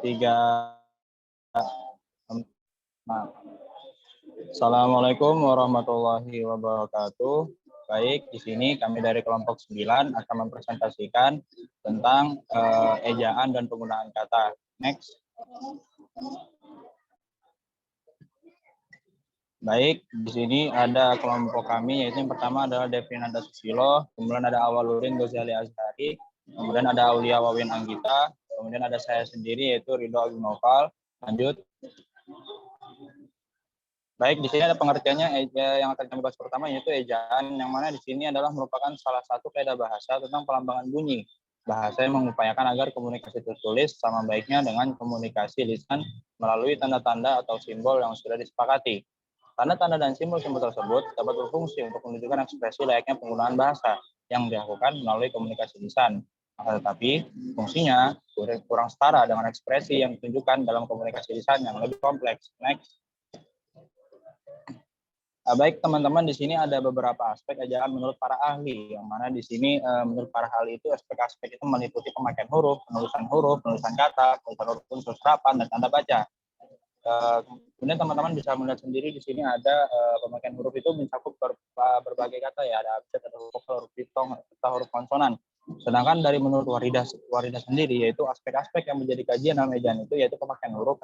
Tiga. Assalamualaikum warahmatullahi wabarakatuh. Baik, di sini kami dari kelompok 9 akan mempresentasikan tentang ejaan dan penggunaan kata. Next. Baik, di sini ada kelompok kami, yaitu yang pertama adalah Devrinanda Susilo, kemudian ada Awaludin Ghazali Azhari, kemudian ada Aulia Wawin Anggita, kemudian ada saya sendiri yaitu Ridho Agung Noval. Lanjut. Baik, di sini ada pengertiannya yang akan kami bahas pertama, yaitu ejaan, yang mana di sini adalah merupakan salah satu kaidah bahasa tentang pelambangan bunyi. Bahasa yang mengupayakan agar komunikasi tertulis sama baiknya dengan komunikasi lisan melalui tanda-tanda atau simbol yang sudah disepakati. Tanda-tanda dan simbol-simbol tersebut dapat berfungsi untuk menunjukkan ekspresi layaknya penggunaan bahasa yang dilakukan melalui komunikasi lisan. Tetapi fungsinya kurang setara dengan ekspresi yang ditunjukkan dalam komunikasi lisan yang lebih kompleks. Next. Baik teman-teman, di sini ada beberapa aspek ejaan menurut para ahli, yang mana di sini menurut para ahli itu aspek-aspek itu meliputi pemakaian huruf, penulisan kata, penulisan huruf unsur serapan, dan tanda baca. Kemudian teman-teman bisa melihat sendiri di sini ada pemakaian huruf itu mencakup berbagai kata ya, ada abjad, ada huruf vokal, huruf diftong, serta huruf konsonan. Sedangkan dari menurut Waridah sendiri, yaitu aspek-aspek yang menjadi kajian dalam ejaan itu yaitu pemakaian huruf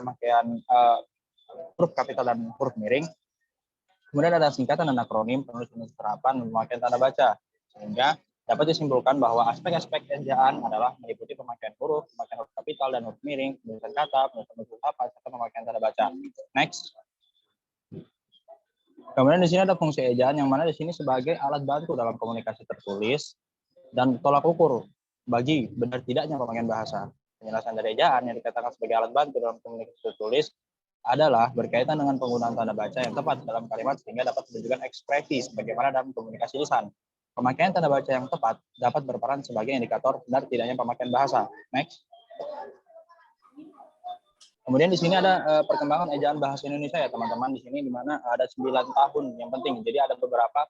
kapital dan huruf miring. Kemudian ada singkatan dan akronim, penulisan serapan, pemakaian tanda baca. Sehingga dapat disimpulkan bahwa aspek-aspek ejaan adalah meliputi pemakaian huruf kapital dan huruf miring, penulisan kata, penulisan unsur serapan, serta pemakaian tanda baca. Next. Kemudian di sini ada fungsi ejaan, yang mana di sini sebagai alat bantu dalam komunikasi tertulis dan tolak ukur bagi benar tidaknya pemakaian bahasa. Penjelasan dari ejaan yang dikatakan sebagai alat bantu dalam komunikasi tertulis adalah berkaitan dengan penggunaan tanda baca yang tepat dalam kalimat sehingga dapat menunjukkan ekspresi sebagaimana dalam komunikasi lisan. Pemakaian tanda baca yang tepat dapat berperan sebagai indikator benar tidaknya pemakaian bahasa. Next. Kemudian di sini ada perkembangan ejaan bahasa Indonesia ya teman-teman, di sini di mana ada 9 tahun yang penting. Jadi ada beberapa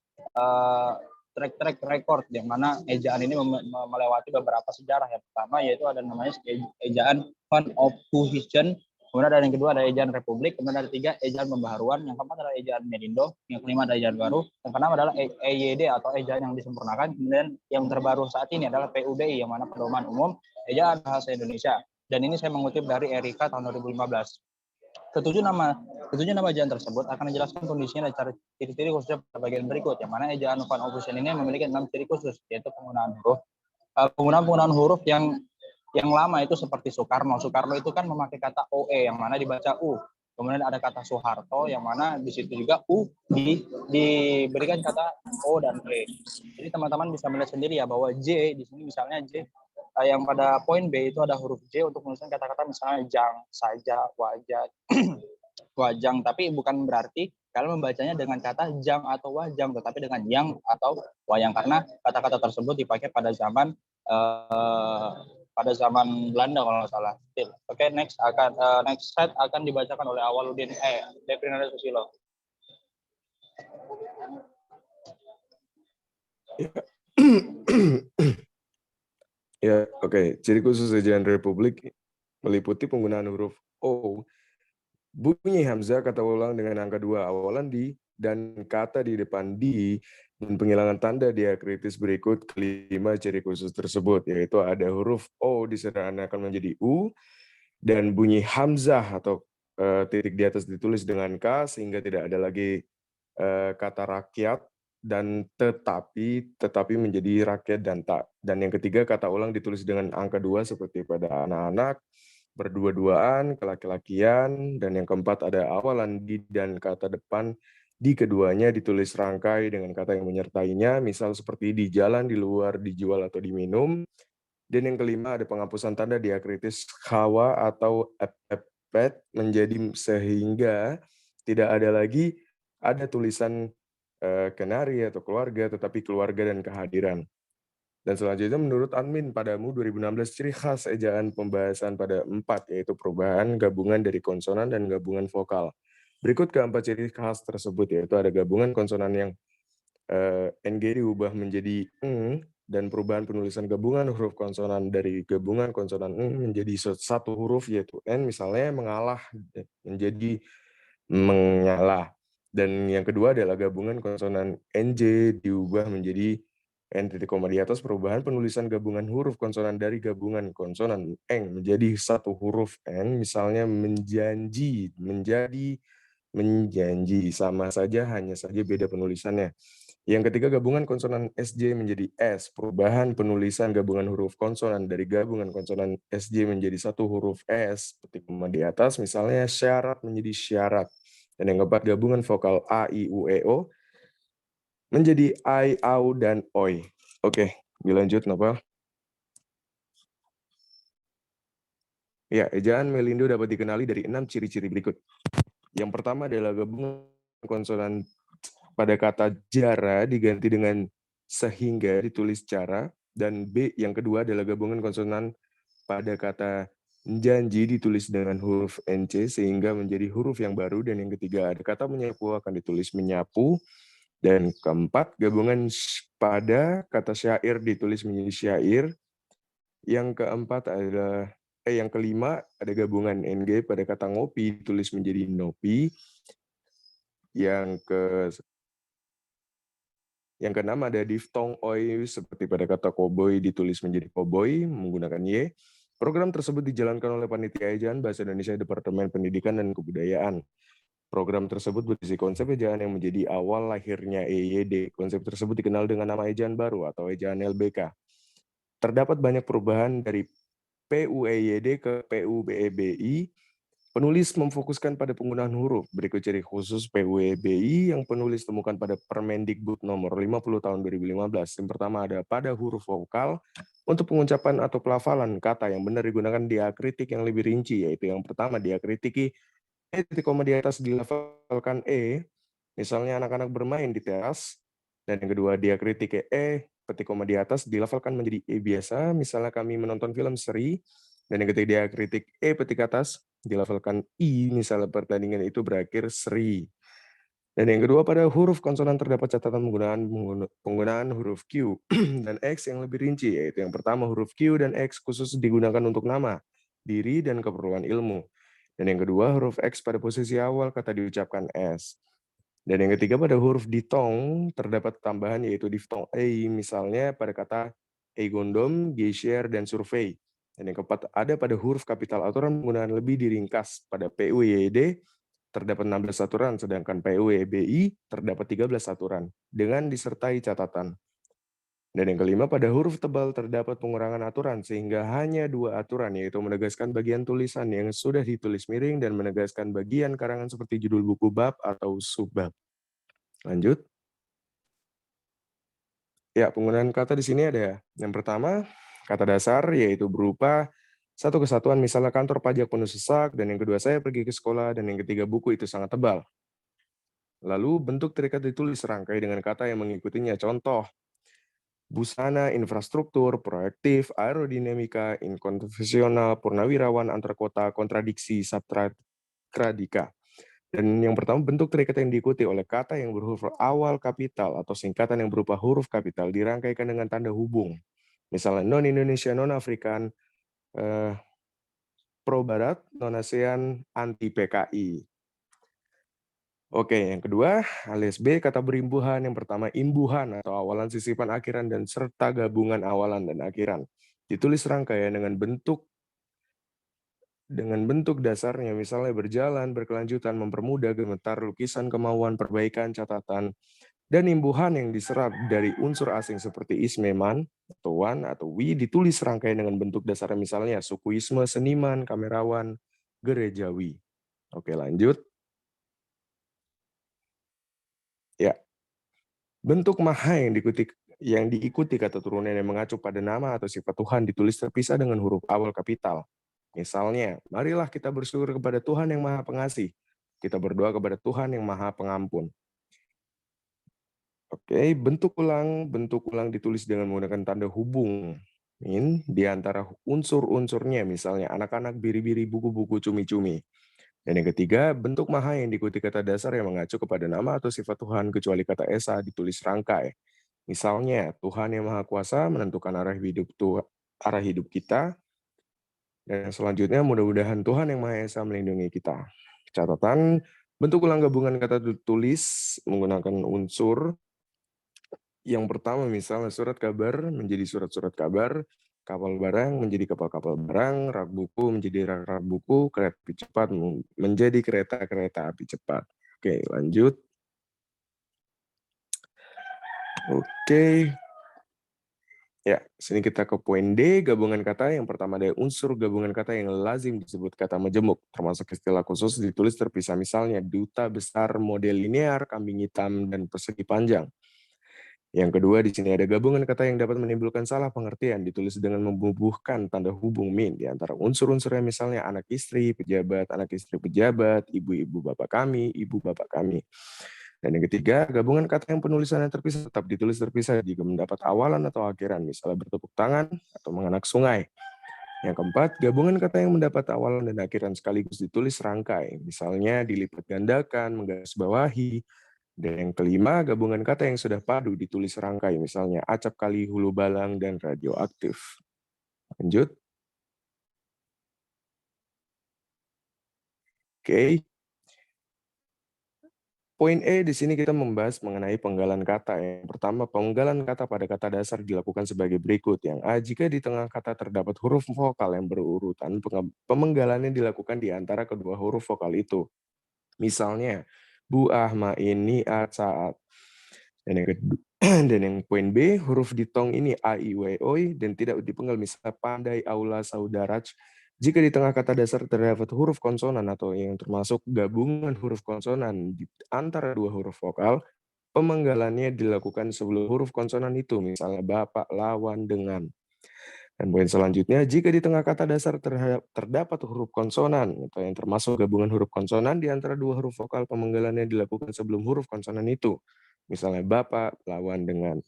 track record yang mana ejaan ini melewati beberapa sejarah. Yang pertama yaitu ada namanya ejaan Fund of Cohesion. Kemudian ada yang kedua ada ejaan Republik, kemudian ada 3 ejaan pembaharuan, yang keempat adalah ejaan Merindo, yang kelima ada ejaan baru, yang keenam adalah EYD atau ejaan yang disempurnakan, kemudian yang terbaru saat ini adalah PUBI yang mana pedoman umum ejaan bahasa Indonesia. Dan ini saya mengutip dari Erika tahun 2015. Ketujuh nama ejaan tersebut akan dijelaskan kondisinya dan ciri-ciri khususnya pada bagian berikut, yang mana ejaan Fund of Cohesion ini memiliki 6 ciri khusus, yaitu penggunaan huruf yang lama itu seperti Soekarno. Soekarno itu kan memakai kata OE yang mana dibaca U. Kemudian ada kata Soeharto yang mana di situ juga U diberikan kata O dan E. Jadi teman-teman bisa melihat sendiri ya bahwa J di sini misalnya J yang pada poin B itu ada huruf J untuk menuliskan kata-kata misalnya jang, saja, wajah, wajang. Tapi bukan berarti kalian membacanya dengan kata jang atau wajang, tetapi dengan yang atau wayang karena kata-kata tersebut dipakai pada zaman Belanda kalau nggak salah. Oke, next slide akan dibacakan oleh Awaludin Devrinanda Susilo. Ya, oke. Ciri khusus ejaan Republik meliputi penggunaan huruf O, bunyi hamzah kata ulang dengan angka 2 awalan di, dan kata di depan di, dan penghilangan tanda diakritis berikut kelima ciri khusus tersebut, yaitu ada huruf O disederhanakan menjadi U, dan bunyi hamzah atau titik di atas ditulis dengan K, sehingga tidak ada lagi kata rakyat, dan tetapi menjadi rakyat dan tak. Dan yang ketiga, kata ulang ditulis dengan angka 2 seperti pada anak-anak, berdua-duaan, kelaki-lakian, dan yang keempat ada awalan di dan kata depan di keduanya ditulis rangkai dengan kata yang menyertainya, misal seperti di jalan, di luar, dijual, atau diminum. Dan yang kelima ada penghapusan tanda diakritis hawa atau epet menjadi sehingga tidak ada lagi ada tulisan kenari atau keluarga, tetapi keluarga dan kehadiran. Dan selanjutnya menurut Admin padamu 2016 ciri khas ejaan pembahasan pada 4, yaitu perubahan gabungan dari konsonan dan gabungan vokal. Berikut keempat ciri khas tersebut, yaitu ada gabungan konsonan yang NG diubah menjadi dan perubahan penulisan gabungan huruf konsonan dari gabungan konsonan menjadi satu huruf yaitu N, misalnya mengalah menjadi mengalah. Dan yang kedua adalah gabungan konsonan NJ diubah menjadi N titik koma di atas, perubahan penulisan gabungan huruf konsonan dari gabungan konsonan Eng menjadi satu huruf N, misalnya menjanji menjadi menjanji, sama saja hanya saja beda penulisannya. Yang ketiga, gabungan konsonan SJ menjadi S, perubahan penulisan gabungan huruf konsonan dari gabungan konsonan SJ menjadi satu huruf S, petik koma di atas, misalnya syarat menjadi syarat. Dan yang keempat, gabungan vokal A, I, U, E, O menjadi I, AU, dan OI. Oke, dilanjut, Nopal. Ya, ejaan Melindo dapat dikenali dari 6 ciri-ciri berikut. Yang pertama adalah gabungan konsonan pada kata jara diganti dengan sehingga ditulis cara, dan B yang kedua adalah gabungan konsonan pada kata janji ditulis dengan huruf NC sehingga menjadi huruf yang baru, dan yang ketiga ada kata menyapu akan ditulis menyapu, dan keempat gabungan pada kata syair ditulis menjadi syair. Yang keempat adalah yang kelima ada gabungan NG pada kata ngopi ditulis menjadi nopi. Yang keenam ada diftong oi seperti pada kata koboi ditulis menjadi koboi menggunakan Y. Program tersebut dijalankan oleh Panitia Ejaan Bahasa Indonesia Departemen Pendidikan dan Kebudayaan. Program tersebut berisi konsep ejaan yang menjadi awal lahirnya EYD. Konsep tersebut dikenal dengan nama ejaan baru atau ejaan LBK. Terdapat banyak perubahan dari PUEYD ke PUBEBI. Penulis memfokuskan pada penggunaan huruf. Berikut ciri khusus PUEBI yang penulis temukan pada Permendikbud nomor 50 tahun 2015. Yang pertama ada pada huruf vokal. Untuk pengucapan atau pelafalan kata yang benar digunakan diakritik yang lebih rinci, yaitu yang pertama diakritiki E titik koma di atas dilafalkan E, misalnya anak-anak bermain di teras. Dan yang kedua diakritik E petik koma di atas dilafalkan menjadi E biasa, misalnya kami menonton film seri. Dan yang ketiga diakritik E petik atas dilafalkan I, misalnya pertandingan itu berakhir seri. Dan yang kedua pada huruf konsonan terdapat catatan penggunaan huruf Q dan X yang lebih rinci, yaitu yang pertama huruf Q dan X khusus digunakan untuk nama, diri, dan keperluan ilmu. Dan yang kedua, huruf X pada posisi awal kata diucapkan S. Dan yang ketiga, pada huruf diftong terdapat tambahan yaitu diftong E, misalnya pada kata e-gondom, geisher, dan survei. Dan yang keempat, ada pada huruf kapital aturan penggunaan lebih diringkas. Pada PUYD terdapat 16 aturan, sedangkan PUYBI terdapat 13 aturan, dengan disertai catatan. Dan yang kelima, pada huruf tebal terdapat pengurangan aturan, sehingga hanya 2 aturan, yaitu menegaskan bagian tulisan yang sudah ditulis miring dan menegaskan bagian karangan seperti judul buku bab atau subbab. Lanjut. Ya, penggunaan kata di sini ada yang pertama, kata dasar, yaitu berupa satu kesatuan, misalnya kantor pajak penuh sesak, dan yang kedua saya pergi ke sekolah, dan yang ketiga buku itu sangat tebal. Lalu bentuk terikat ditulis serangkai dengan kata yang mengikutinya. Contoh, busana, infrastruktur, proyektif, aerodinamika, inkonvensional, purnawirawan, antar kota, kontradiksi, sabtrakradika. Dan yang pertama, bentuk terikat yang diikuti oleh kata yang berhuruf awal kapital atau singkatan yang berupa huruf kapital dirangkaikan dengan tanda hubung. Misalnya non-Indonesia, non-Afrikan, pro-Barat, non-ASEAN, anti-PKI. Oke, yang kedua, alias B, kata berimbuhan. Yang pertama, imbuhan atau awalan sisipan akhiran dan serta gabungan awalan dan akhiran. Ditulis rangkaian dengan bentuk dasarnya, misalnya berjalan, berkelanjutan, mempermudah, gemetar, lukisan, kemauan, perbaikan, catatan, dan imbuhan yang diserap dari unsur asing seperti ismeman, atau wan, atau wi, ditulis rangkaian dengan bentuk dasarnya, misalnya sukuisme, seniman, kamerawan, gerejawi. Oke, lanjut. Ya, bentuk maha yang diikuti kata turunan yang mengacu pada nama atau sifat Tuhan ditulis terpisah dengan huruf awal kapital. Misalnya, marilah kita bersyukur kepada Tuhan yang Maha Pengasih. Kita berdoa kepada Tuhan yang Maha Pengampun. Oke, bentuk ulang ditulis dengan menggunakan tanda hubung di antara unsur-unsurnya, misalnya anak-anak, biri-biri, buku-buku, cumi-cumi. Dan yang ketiga, bentuk maha yang diikuti kata dasar yang mengacu kepada nama atau sifat Tuhan, kecuali kata esa ditulis rangkai. Misalnya, Tuhan yang Maha Kuasa menentukan arah hidup kita, dan selanjutnya mudah-mudahan Tuhan yang Maha Esa melindungi kita. Catatan, bentuk ulang gabungan kata tulis menggunakan unsur. Yang pertama misalnya surat kabar menjadi surat-surat kabar, kapal barang menjadi kapal-kapal barang, rak buku menjadi rak-rak buku, kereta api cepat menjadi kereta-kereta api cepat. Oke, lanjut. Oke. Ya, sini kita ke poin D, gabungan kata. Yang pertama ada unsur gabungan kata yang lazim disebut kata majemuk, termasuk istilah khusus ditulis terpisah, misalnya duta besar model linear, kambing hitam, dan persegi panjang. Yang kedua, di sini ada gabungan kata yang dapat menimbulkan salah pengertian, ditulis dengan membubuhkan tanda hubung min di antara unsur-unsurnya, misalnya anak istri pejabat, ibu-ibu bapak kami, ibu bapak kami. Dan yang ketiga, gabungan kata yang penulisannya terpisah tetap ditulis terpisah jika mendapat awalan atau akhiran, misalnya bertepuk tangan atau menganak sungai. Yang keempat, gabungan kata yang mendapat awalan dan akhiran sekaligus ditulis serangkai, misalnya dilipat gandakan, menggarisbawahi. Dan yang kelima, gabungan kata yang sudah padu ditulis serangkai, misalnya acap kali, hulu balang, dan radioaktif. Lanjut. Oke. Poin E, di sini kita membahas mengenai penggalan kata. Yang pertama, penggalan kata pada kata dasar dilakukan sebagai berikut. Yang A, jika di tengah kata terdapat huruf vokal yang berurutan, pemenggalannya dilakukan di antara kedua huruf vokal itu. Misalnya, bu, ah, ma, ini, a, saat. Dan yang kedua, dan yang poin B, huruf ditong ini a, i, w, oi, dan tidak dipenggal, misalnya pandai, aula, saudaraj. Jika di tengah kata dasar terdapat huruf konsonan atau yang termasuk gabungan huruf konsonan di antara dua huruf vokal, pemenggalannya dilakukan sebelum huruf konsonan itu, misalnya bapak, lawan, dengan. Dan poin selanjutnya, jika di tengah kata dasar terdapat huruf konsonan atau yang termasuk gabungan huruf konsonan di antara dua huruf vokal, pemenggalannya dilakukan sebelum huruf konsonan itu. Misalnya bapak, lawan, dengan.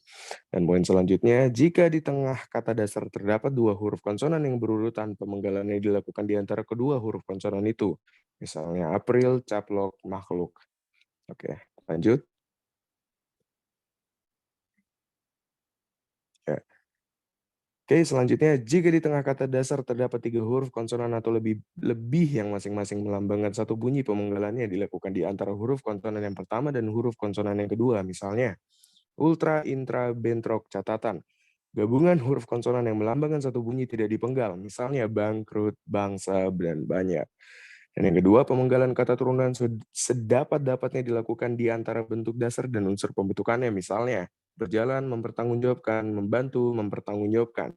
Dan poin selanjutnya, jika di tengah kata dasar terdapat dua huruf konsonan yang berurutan, pemenggalannya dilakukan di antara kedua huruf konsonan itu. Misalnya April, caplok, makhluk. Oke, lanjut. Ya. Oke, selanjutnya, jika di tengah kata dasar terdapat tiga huruf konsonan atau lebih yang masing-masing melambangkan satu bunyi, pemenggalannya dilakukan di antara huruf konsonan yang pertama dan huruf konsonan yang kedua. Misalnya, ultra, intra, bentrok, catatan. Gabungan huruf konsonan yang melambangkan satu bunyi tidak dipenggal. Misalnya, bangkrut, bangsa, dan banyak. Dan yang kedua, pemenggalan kata turunan sedapat-dapatnya dilakukan di antara bentuk dasar dan unsur pembentukannya. Misalnya, berjalan, mempertanggungjawabkan, membantu, mempertanggungjawabkan.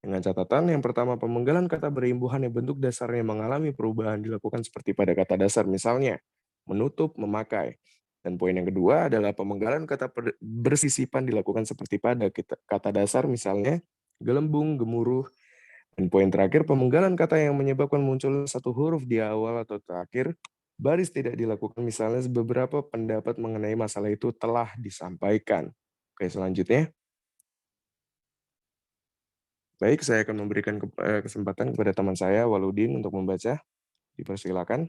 Dengan catatan, yang pertama, pemenggalan kata berimbuhan yang bentuk dasarnya mengalami perubahan dilakukan seperti pada kata dasar, misalnya menutup, memakai. Dan poin yang kedua adalah pemenggalan kata bersisipan dilakukan seperti pada kata dasar, misalnya gelembung, gemuruh. Dan poin terakhir, pemenggalan kata yang menyebabkan muncul satu huruf di awal atau terakhir, baris tidak dilakukan, misalnya beberapa pendapat mengenai masalah itu telah disampaikan. Oke, selanjutnya. Baik, saya akan memberikan kesempatan kepada teman saya, Waludin, untuk membaca. Dipersilakan.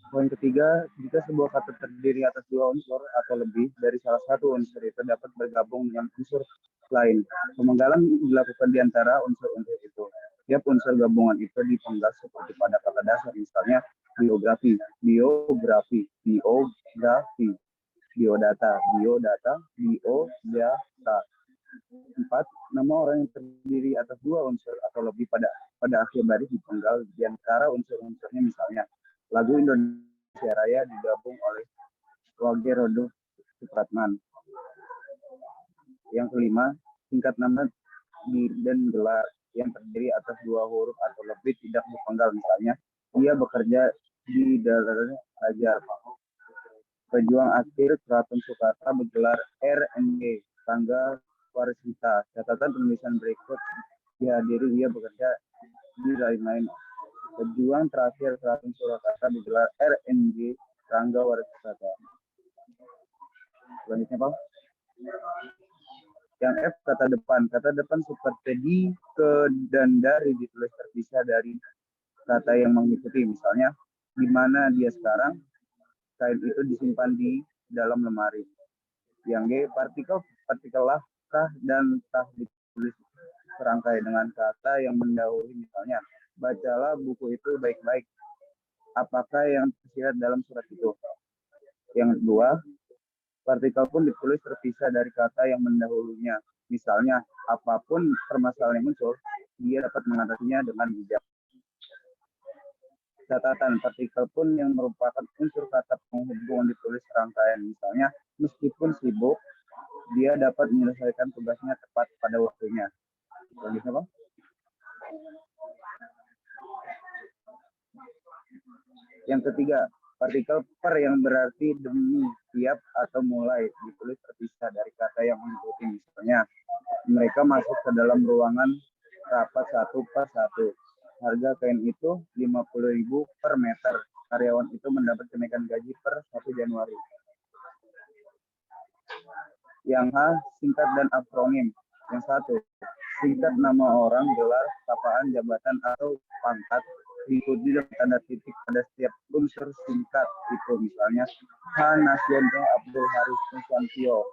Poin ketiga, jika sebuah kata terdiri atas dua unsur atau lebih dari salah satu unsur itu dapat bergabung dengan unsur lain. Pemenggalan dilakukan di antara unsur-unsur itu. Tiap unsur gabungan itu dipenggal seperti pada kata dasar, misalnya biografi, biografi, biografi, biodata, biodata, biodata. 4. Nama orang yang terdiri atas dua unsur atau lebih pada akhir baris dipenggal di antara unsur-unsurnya, misalnya lagu Indonesia Raya digabung oleh Wage Rodo Supratman. Yang kelima, singkat nama dan gelar yang terdiri atas dua huruf atau lebih tidak dipenggal, misalnya dia bekerja di daerah Ajar. Pejuang aktif Keraton Soekarno bergelar RNG, Rangga Warsita. Catatan penulisan berikut dihadiri dia bekerja di lain-lain. Pejuang terakhir Keraton Surakarta digelar RNG, Rangga Warsita. Selanjutnya, Pak. Yang F, kata depan. Kata depan seperti di, ke, dan dari ditulis terpisah dari kata yang mengikuti. Misalnya, di mana dia sekarang, kain itu disimpan di dalam lemari. Yang G, partikel partikel lah, kah, dan tah ditulis serangkai dengan kata yang mendahului, misalnya, bacalah buku itu baik-baik. Apakah yang tersirat dalam surat itu? Yang kedua, partikel pun ditulis terpisah dari kata yang mendahulunya. Misalnya, apapun permasalahan yang muncul, dia dapat mengatasinya dengan bijak. Catatan, partikel pun yang merupakan unsur kata penghubung ditulis serangkaian. Misalnya, meskipun sibuk, dia dapat menyelesaikan tugasnya tepat pada waktunya. Selanjutnya, Bang. Yang ketiga, partikel per yang berarti demi, tiap, atau mulai ditulis terpisah dari kata yang mengikuti. Misalnya, mereka masuk ke dalam ruangan rapat 1/1. Harga kain itu 50.000 per meter. Karyawan itu mendapat kenaikan gaji per 1 Januari. Yang H, singkat dan akronim. Yang satu, singkat nama orang, gelar, sapaan, jabatan, atau pangkat diikuti dengan tanda titik pada setiap unsur singkat itu. Misalnya, H. Nasional Abdul Haris Nusantio,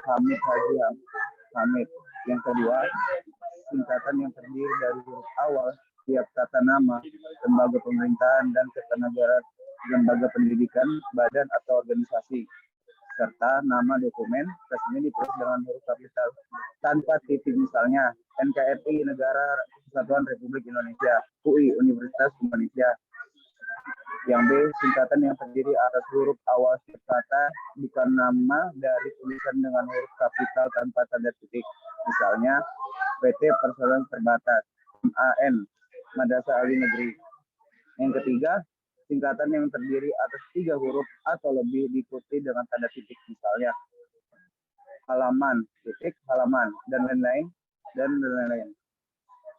Hamid Haji Hamid. Yang kedua, singkatan yang terdiri dari huruf awal setiap kata nama, lembaga pemerintahan dan ketenagaran, lembaga pendidikan, badan atau organisasi, serta nama dokumen resmi ditulis dengan huruf kapital tanpa titik. Misalnya, NKRI Negara Kesatuan Republik Indonesia, UI Universitas Indonesia. Yang B, singkatan yang terdiri atas huruf awal setiap kata bukan nama dari tulisan dengan huruf kapital tanpa tanda titik. Misalnya, PT Perseroan Terbatas, MAN, Madrasah Ali Negeri. Yang ketiga, singkatan yang terdiri atas 3 huruf atau lebih diikuti dengan tanda titik. Misalnya, halaman, titik, halaman, dan lain-lain, dan lain-lain.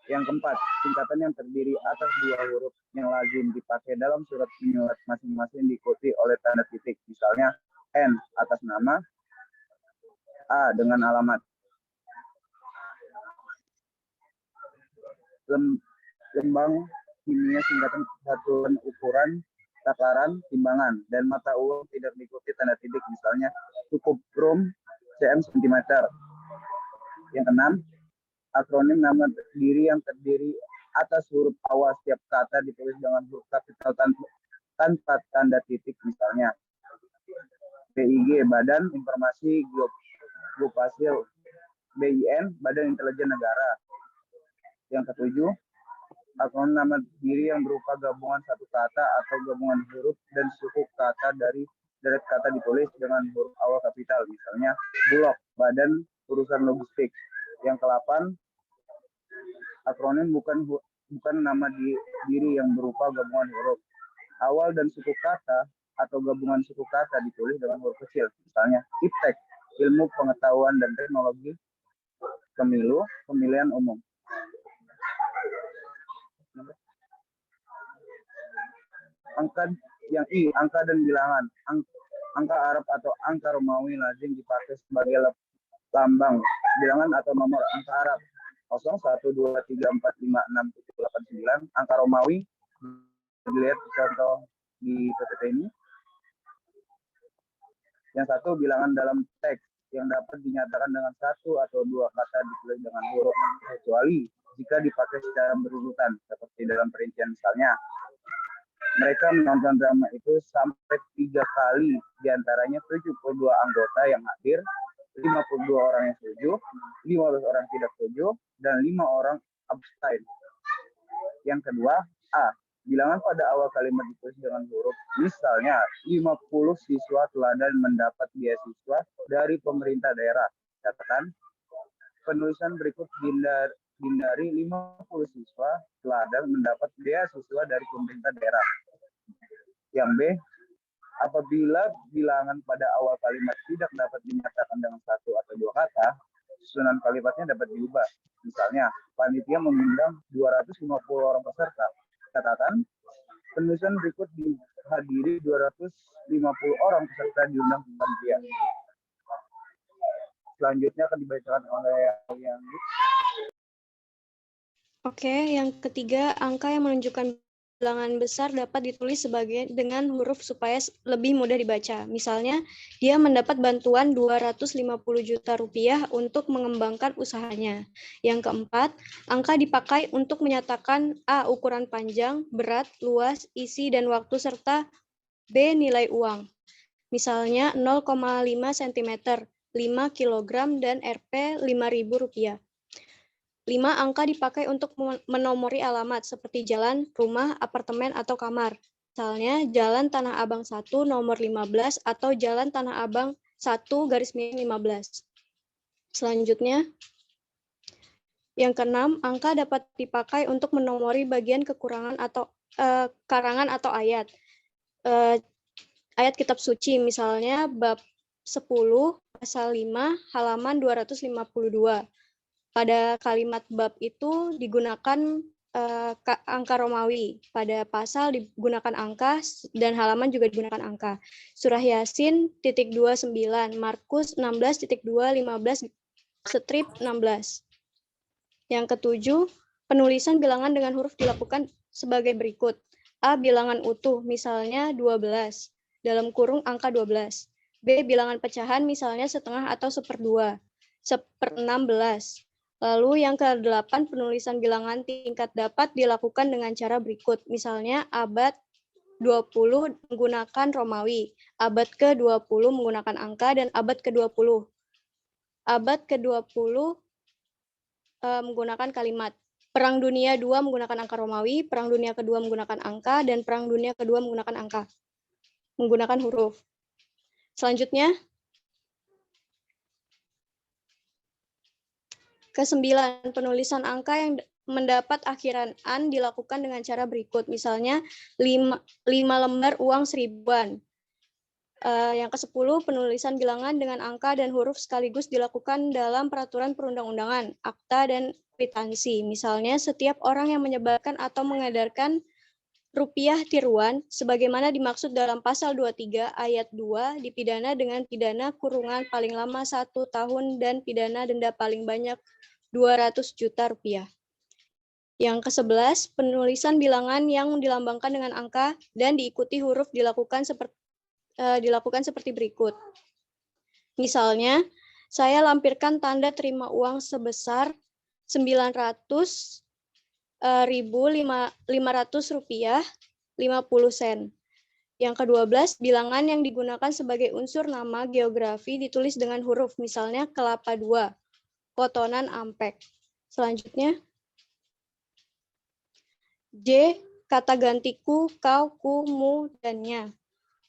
Yang keempat, singkatan yang terdiri atas 2 huruf yang lazim dipakai dalam surat menyurat masing-masing diikuti oleh tanda titik. Misalnya, N atas nama, A dengan alamat. Lembang kimia singkatan satuan ukuran, takaran, timbangan, dan mata uang tidak diikuti tanda titik. Misalnya, cukup rum cm cm. Yang keenam, akronim nama diri yang terdiri atas huruf awal setiap kata ditulis dengan huruf kapital tanpa tanda titik. Misalnya, BIG, Badan Informasi Geospasial, BIN, Badan Intelijen Negara. Yang ketujuh, akronim nama diri yang berupa gabungan satu kata atau gabungan huruf dan suku kata dari deret kata ditulis dengan huruf awal kapital. Misalnya, Bulog, Badan Urusan Logistik. Yang ke-8, akronim bukan nama diri yang berupa gabungan huruf. Awal dan suku kata atau gabungan suku kata ditulis dengan huruf kecil. Misalnya, IPTEK, Ilmu Pengetahuan dan Teknologi Pemilu, Pemilihan Umum. Angka yang I, angka dan bilangan. Angka Arab atau angka Romawi lazim dipakai sebagai lambang bilangan atau nomor. Angka Arab 0, 1, 2, 3, 4, 5, 6, 7, 8, 9. Angka Romawi dilihat contoh di PPT ini. Yang satu, bilangan dalam teks yang dapat dinyatakan dengan 1 atau 2 kata ditulis dengan huruf, kecuali jika dipakai secara berurutan seperti dalam perincian. Misalnya, mereka menonton drama itu sampai 3 kali, diantaranya 72 anggota yang hadir, 52 orang yang setuju, 15 orang tidak setuju, dan 5 orang abstain. Yang kedua, A. Bilangan pada awal kalimat ditulis dengan huruf. Misalnya, 50 siswa teladan mendapat beasiswa dari pemerintah daerah. Catatan, penulisan berikut hindari 50 siswa teladan mendapat beasiswa dari pemerintah daerah. Yang B, apabila bilangan pada awal kalimat tidak dapat dinyatakan dengan 1 atau 2 kata, susunan kalimatnya dapat diubah. Misalnya, panitia mengundang 250 orang peserta. Catatan, penulisan berikut dihadiri 250 orang peserta diundang panitia. Selanjutnya akan dibacakan oleh yang Oke, yang ketiga, angka yang menunjukkan bilangan besar dapat ditulis sebagai dengan huruf supaya lebih mudah dibaca. Misalnya, dia mendapat bantuan 250 juta rupiah untuk mengembangkan usahanya. Yang keempat, angka dipakai untuk menyatakan A. ukuran panjang, berat, luas, isi, dan waktu, serta B. nilai uang. Misalnya 0,5 cm, 5 kg, dan Rp 5.000 rupiah. 5. Angka dipakai untuk menomori alamat seperti jalan, rumah, apartemen, atau kamar. Misalnya Jalan Tanah Abang 1 nomor 15 atau Jalan Tanah Abang 1/15. Selanjutnya, yang keenam, angka dapat dipakai untuk menomori bagian kekurangan atau karangan atau ayat. Ayat kitab suci, misalnya bab 10 pasal 5 halaman 252. Pada kalimat bab itu digunakan angka Romawi. Pada pasal digunakan angka dan halaman juga digunakan angka. Surah Yasin titik 29, Markus 16 titik 2, 15 strip 16. Yang ketujuh, penulisan bilangan dengan huruf dilakukan sebagai berikut. A. Bilangan utuh, misalnya 12, dalam kurung angka 12. B. Bilangan pecahan, misalnya setengah atau 1/2, 1/16. Lalu yang ke-8, penulisan bilangan tingkat dapat dilakukan dengan cara berikut. Misalnya abad 20 menggunakan Romawi, abad ke-20 menggunakan angka, dan abad ke-20. Abad ke-20 menggunakan kalimat. Perang Dunia II menggunakan angka Romawi, Perang Dunia kedua menggunakan angka, dan Perang Dunia kedua menggunakan angka. Menggunakan huruf. Selanjutnya, ke-9, penulisan angka yang mendapat akhiran an dilakukan dengan cara berikut. Misalnya 5 lembar uang 1000-an. Yang ke-10, penulisan bilangan dengan angka dan huruf sekaligus dilakukan dalam peraturan perundang-undangan, akta, dan kwitansi. Misalnya, setiap orang yang menyebarkan atau mengedarkan rupiah tiruan, sebagaimana dimaksud dalam pasal 23 ayat 2, dipidana dengan pidana kurungan paling lama 1 tahun dan pidana denda paling banyak 200 juta rupiah. Yang ke-11, penulisan bilangan yang dilambangkan dengan angka dan diikuti huruf dilakukan seperti berikut. Misalnya, saya lampirkan tanda terima uang sebesar 900.500 rupiah 50 sen. Yang ke-12, bilangan yang digunakan sebagai unsur nama geografi ditulis dengan huruf, misalnya Kelapa II, Kotonan Ampek. Selanjutnya, J. Kata gantiku, kau, ku, mu, dan nya.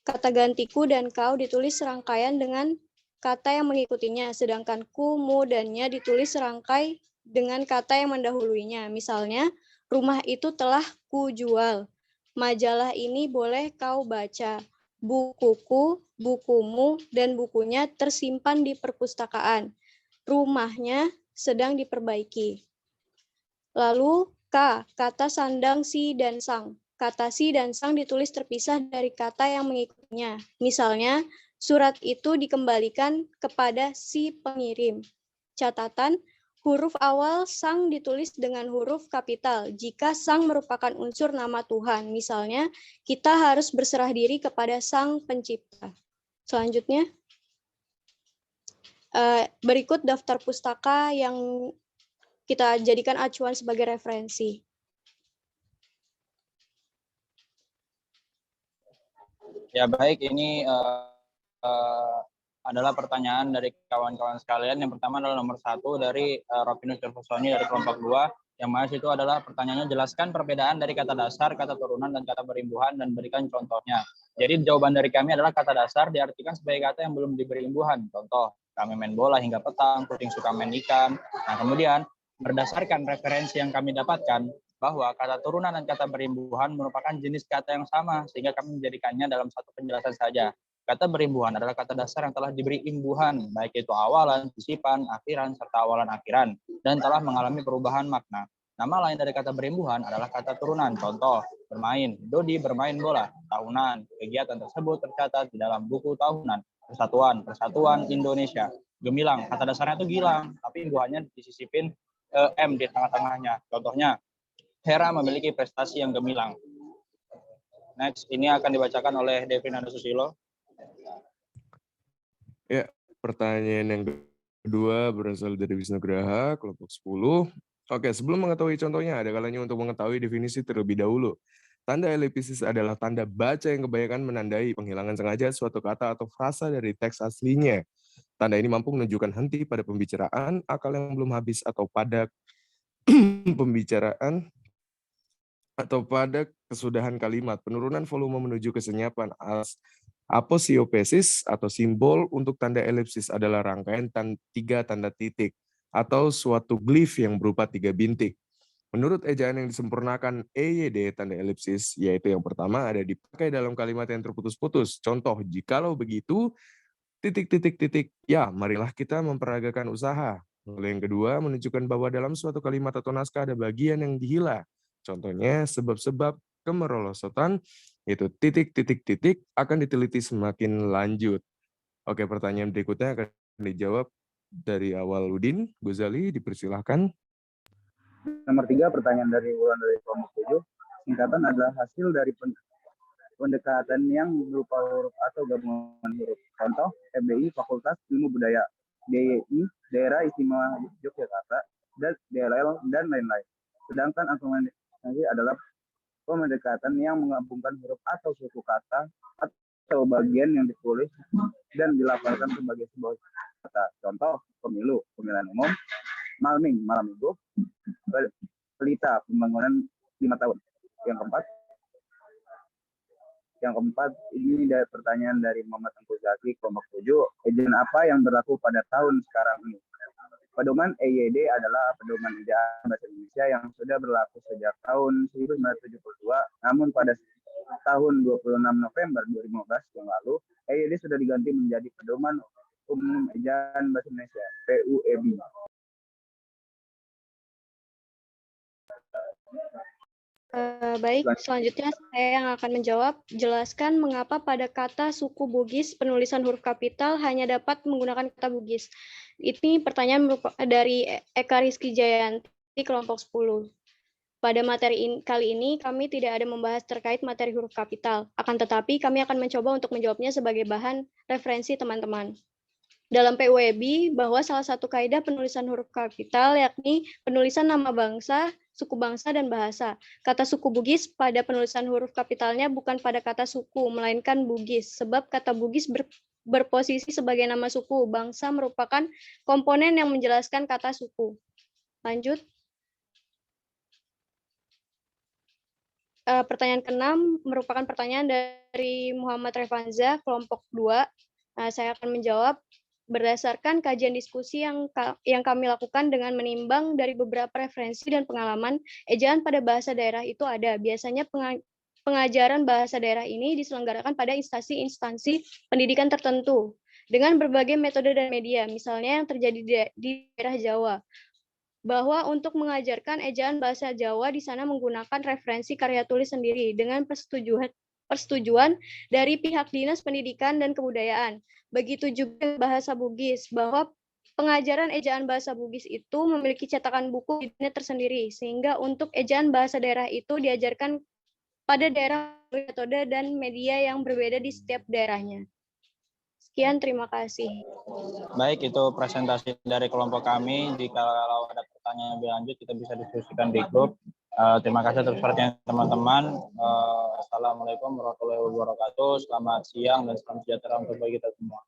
Kata gantiku dan kau ditulis serangkaian dengan kata yang mengikutinya, sedangkan ku, mu, dan nya ditulis serangkai dengan kata yang mendahuluinya. Misalnya, rumah itu telah ku jual. Majalah ini boleh kau baca. Bukuku, bukumu, dan bukunya tersimpan di perpustakaan. Rumahnya sedang diperbaiki. Lalu, K. Kata sandang, si, dan sang. Kata si dan sang ditulis terpisah dari kata yang mengikutinya. Misalnya, surat itu dikembalikan kepada si pengirim. Catatan, huruf awal sang ditulis dengan huruf kapital jika sang merupakan unsur nama Tuhan. Misalnya, kita harus berserah diri kepada Sang Pencipta. Selanjutnya, berikut daftar pustaka yang kita jadikan acuan sebagai referensi. Ya baik, ini adalah pertanyaan dari kawan-kawan sekalian. Yang pertama adalah nomor 1 dari Rovinus Gervasoni dari kelompok 2. Yang mana itu adalah pertanyaannya, jelaskan perbedaan dari kata dasar, kata turunan, dan kata berimbuhan, dan berikan contohnya. Jadi jawaban dari kami adalah kata dasar diartikan sebagai kata yang belum diberi imbuhan. Contoh, kami main bola hingga petang, kucing suka main ikan. Nah kemudian, berdasarkan referensi yang kami dapatkan, bahwa kata turunan dan kata berimbuhan merupakan jenis kata yang sama, sehingga kami menjadikannya dalam satu penjelasan saja. Kata berimbuhan adalah kata dasar yang telah diberi imbuhan, baik itu awalan, sisipan, akhiran, serta awalan akhiran, dan telah mengalami perubahan makna. Nama lain dari kata berimbuhan adalah kata turunan. Contoh, bermain. Dodi bermain bola. Tahunan. Kegiatan tersebut tercatat di dalam buku tahunan. Persatuan Indonesia. Gemilang. Kata dasarnya itu gilang, tapi imbuhannya disisipin M di tengah-tengahnya. Contohnya, Hera memiliki prestasi yang gemilang. Next, ini akan dibacakan oleh Devrinanda Susilo. Ya, pertanyaan yang kedua berasal dari Wisnu Graha, kelompok 10. Oke, sebelum mengetahui contohnya, ada kalanya untuk mengetahui definisi terlebih dahulu. Tanda elipsis adalah tanda baca yang kebanyakan menandai penghilangan sengaja suatu kata atau frasa dari teks aslinya. Tanda ini mampu menunjukkan henti pada pembicaraan, akal yang belum habis, atau pada pembicaraan atau pada kesudahan kalimat, penurunan volume menuju kesenyapan. Aposiopesis atau simbol untuk tanda elipsis adalah rangkaian tiga tanda titik atau suatu glif yang berupa 3 bintik. Menurut ejaan yang disempurnakan EYD tanda elipsis, yaitu yang pertama ada dipakai dalam kalimat yang terputus-putus. Contoh, jikalau begitu, titik, ya marilah kita memperagakan usaha. Lalu yang kedua, menunjukkan bahwa dalam suatu kalimat atau naskah ada bagian yang dihila. Contohnya, sebab-sebab kemerosotan, yaitu titik, akan diteliti semakin lanjut. Oke, pertanyaan berikutnya akan dijawab dari awal Udin. Gozali, dipersilahkan. Nomor 3, pertanyaan dari Wulandari kelompok 7. Singkatan adalah hasil dari pendekatan yang berupa huruf atau gabungan huruf. Contoh, FBI Fakultas Ilmu Budaya, DIY Daerah Istimewa Yogyakarta, dan DLL, dan lain-lain. Sedangkan akomodasi adalah pendekatan yang menggabungkan huruf atau suku kata atau bagian yang ditulis dan dilafalkan sebagai sebuah kata. Contoh, pemilu, pemilihan umum, malming, malam minggu, pelita, pembangunan 5 tahun. Yang keempat, ini dari pertanyaan dari Muhammad Angkuzaki, kelompok 7. Ejaan apa yang berlaku pada tahun sekarang ini? Pedoman EYD adalah pedoman ejaan bahasa Indonesia yang sudah berlaku sejak tahun 1972, namun pada tahun 26 November 2015 yang lalu, EYD sudah diganti menjadi pedoman umum ejaan bahasa Indonesia, PUEB. Baik, selanjutnya saya yang akan menjawab. Jelaskan mengapa pada kata suku Bugis penulisan huruf kapital hanya dapat menggunakan kata Bugis. Ini pertanyaan dari Eka Rizky Jayanti, kelompok 10. Pada materi kali ini kami tidak ada membahas terkait materi huruf kapital. Akan tetapi kami akan mencoba untuk menjawabnya sebagai bahan referensi teman-teman. Dalam PUEB, bahwa salah satu kaidah penulisan huruf kapital yakni penulisan nama bangsa, suku bangsa, dan bahasa. Kata suku Bugis pada penulisan huruf kapitalnya bukan pada kata suku, melainkan Bugis. Sebab kata Bugis berposisi sebagai nama suku. Bangsa merupakan komponen yang menjelaskan kata suku. Lanjut. Pertanyaan ke-6 merupakan pertanyaan dari Muhammad Revanza, kelompok 2. Saya akan menjawab. Berdasarkan kajian diskusi yang kami lakukan dengan menimbang dari beberapa referensi dan pengalaman, ejaan pada bahasa daerah itu ada. Biasanya pengajaran bahasa daerah ini diselenggarakan pada instansi pendidikan tertentu dengan berbagai metode dan media, misalnya yang terjadi di daerah Jawa. Bahwa untuk mengajarkan ejaan bahasa Jawa di sana menggunakan referensi karya tulis sendiri dengan persetujuan dari pihak Dinas Pendidikan dan Kebudayaan. Begitu juga bahasa Bugis, bahwa pengajaran ejaan bahasa Bugis itu memiliki cetakan buku di dunia tersendiri, sehingga untuk ejaan bahasa daerah itu diajarkan pada daerah metode dan media yang berbeda di setiap daerahnya. Sekian, terima kasih. Baik, itu presentasi dari kelompok kami. Jika ada pertanyaan lebih lanjut, kita bisa diskusikan di grup. Terima kasih atas perhatian teman-teman. Assalamualaikum warahmatullahi wabarakatuh. Selamat siang dan salam sejahtera untuk kita semua.